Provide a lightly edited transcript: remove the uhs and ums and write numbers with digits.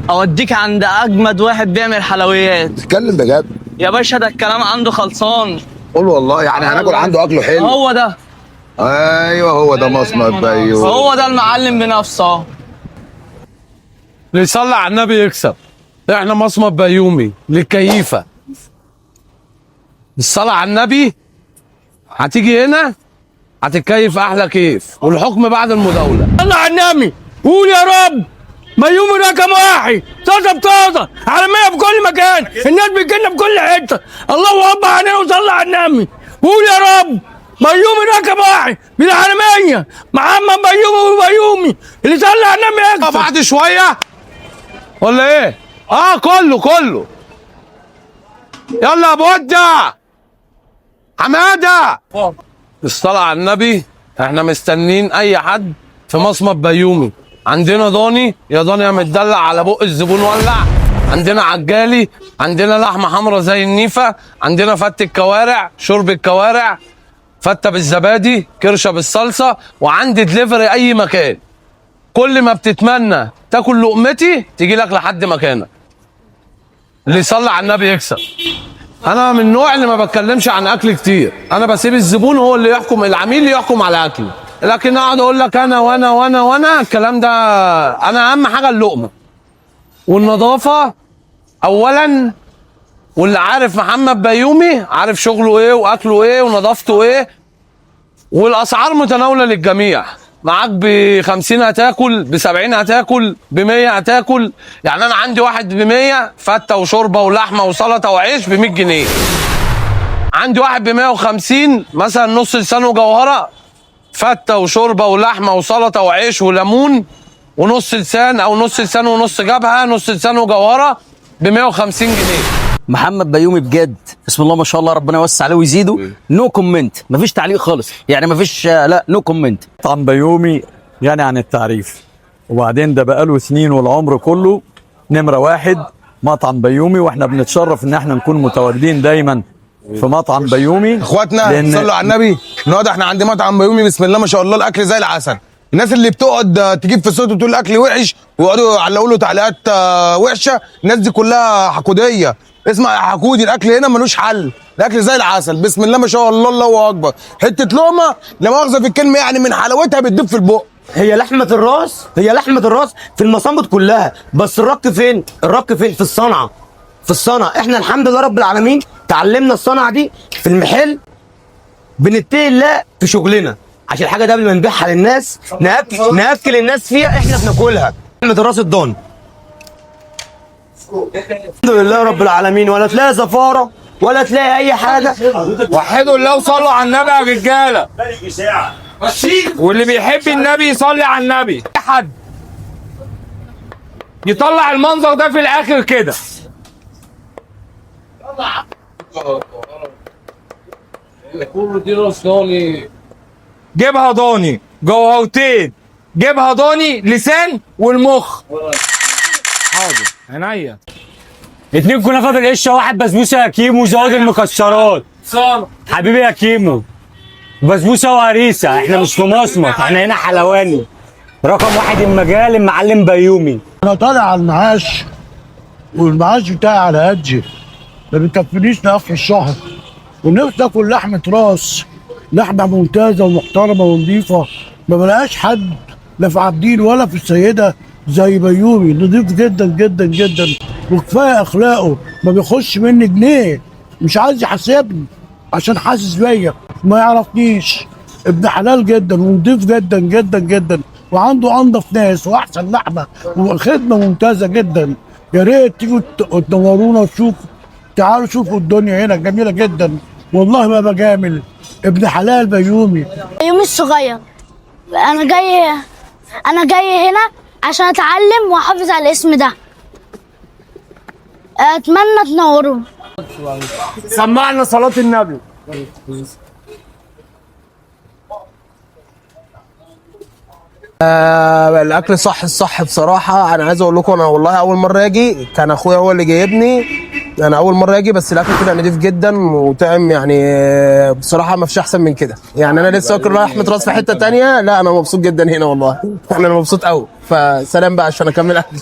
اوديك عند اجمد واحد بيعمل حلويات. اتكلم بجد يا باشا ده الكلام عنده خلصان. قول والله، يعني هناكل عنده اكله حلو. هو ده. ايوه هو ده مصمت بيومي، هو ده المعلم بنفسه. اللي يصلي على النبي يكسب. احنا مصمت بيومي للكيفه. الصلاة على النبي هتيجي هنا هتتكيف احلى كيف، والحكم بعد المداولة. صلى على النبي، قول يا رب. بيومي رقم واحد، طازه بطازه، عالميه في كل مكان، الناس بتجينا في كل حته. الله اكبر علينا وصلى على النبي. قول يا رب. بيومي رقم واحد بالعالميه، محمد بيومي وبيومي اللي صلى على النبي يكسب. بعد شوية ولا ايه؟ كله يلا يا بودة حمادة. الصلاة على النبي. احنا مستنين اي حد في مصمت بيومي. عندنا ضاني، يا ضاني يا متدلع على بق الزبون ولع. عندنا عجالي، عندنا لحمة حمرا زي النيفة، عندنا فت الكوارع، شرب الكوارع، فتة بالزبادي، كرشة بالصلصة، وعندي دليفري اي مكان. كل ما بتتمنى تاكل لقمتي تيجي لك لحد مكانك. اللي يصلي على النبي يكسب. انا من النوع اللي ما بتكلمش عن اكل كتير، انا بسيب الزبون هو اللي يحكم، العميل اللي يحكم على اكلي. لكن اقعد اقول لك انا وانا وانا وانا الكلام ده، انا اهم حاجه اللقمه والنظافه اولا. واللي عارف محمد بيومي عارف شغله ايه واكله ايه ونظافته ايه، والاسعار متناوله للجميع. معاك ب 50 هتاكل، ب 70 هتاكل، ب 100 هتاكل. يعني انا عندي واحد ب 100 فته وشوربه ولحمه وسلطه وعيش ب 100 جنيه. عندي واحد ب 150 مثلا نص لسان وجوهره، فته وشوربه ولحمه وسلطه وعيش وليمون ونص لسان او نص لسان ونص جبهه، نص لسان وجوهره ب 150 جنيه. محمد بيومي بجد بسم الله ما شاء الله، ربنا يوسع عليه ويزيده. نو كومنت، مفيش تعليق خالص، يعني مفيش لا نو كومنت. مطعم بيومي غني عن التعريف، وبعدين ده بقاله سنين والعمر كله نمرة واحد مطعم بيومي، واحنا بنتشرف ان احنا نكون متواجدين دايما في مطعم بيومي. اخواتنا صلوا على النبي. النهارده احنا عند مطعم بيومي بسم الله ما شاء الله، الاكل زي العسل. الناس اللي بتقعد تجيب في صوت وتقول الاكل وحش ويقعدوا يعلقوا له تعليقات وحشه، الناس دي كلها حقوديه. اسمع يا حقودي، الاكل هنا ملوش حل، الاكل زي العسل بسم الله ما شاء الله، الله اكبر. حته لقمه لا مؤاخذه في الكلمه، يعني من حلاوتها بتدب في البق. هي لحمة الراس في المصامت كلها، بس الرك فين؟ الرك فين؟ في الصنعة. احنا الحمد لله رب العالمين تعلمنا الصنعة دي في المحل، بنتقي الله في شغلنا عشان الحاجة دي قبل ما نبيعها للناس ناكل الناس فيها، احنا بناكلها. لحمة الراس الضاني الحمد لله رب العالمين، ولا تلاقي زفارة ولا تلاقي أي حاجة. وحدوا الله وصلوا على النبي يا رجالة. واللي بيحب النبي يصلي على النبي. حد يطلع المنظر ده في الاخر كده. جيبها ضاني، جوهرتين، جيبها ضاني، لسان والمخ. حاضر عينيا. 2 كنافه بالقشه، 1 بسبوسه يا كيمو زود المكسرات. حبيبي يا كيمو، بسبوسه وهريسه. احنا مش في مصمت، احنا هنا حلواني. رقم 1 المجال المعلم بيومي. انا طالع على المعاش، والمعاش بتاعي على قدي، ما بيكفينيش لاخر الشهر، ونفسي اكل لحمه راس، لحمه ممتازه ومحترمه ونظيفه. ما بلاقاش حد لا في عابدين ولا في السيده زي بيومي، نضيف جدا جدا جدا، وكفايه اخلاقه، ما بيخش مني جنيه، مش عايز يحاسبني عشان حاسس بيا، ما يعرفنيش. ابن حلال جدا ونضيف جدا جدا جدا، وعنده انضف ناس واحسن لحمه وخدمه ممتازه جدا. يا ريت تيجوا تنورونا وتشوفوا، تعالوا شوفوا الدنيا هنا جميله جدا، والله ما بجامل. ابن حلال بيومي. بيومي الصغير، انا جاي هنا عشان اتعلم واحافظ على الاسم ده. اتمنى تنوروا. سمعنا صلاة النبي. الاكل صح الصح بصراحه. انا عايز اقول لكم، انا والله اول مره اجي كان اخويا هو اللي جايبني، انا اول مره اجي، بس الاكل كده نضيف جدا وطعم، يعني بصراحه ما فيش احسن من كده. يعني انا لسه واكل لحمه راس في حته تانية، لا انا مبسوط جدا هنا والله. انا مبسوط قوي، فسلام بقى عشان اكمل اكل.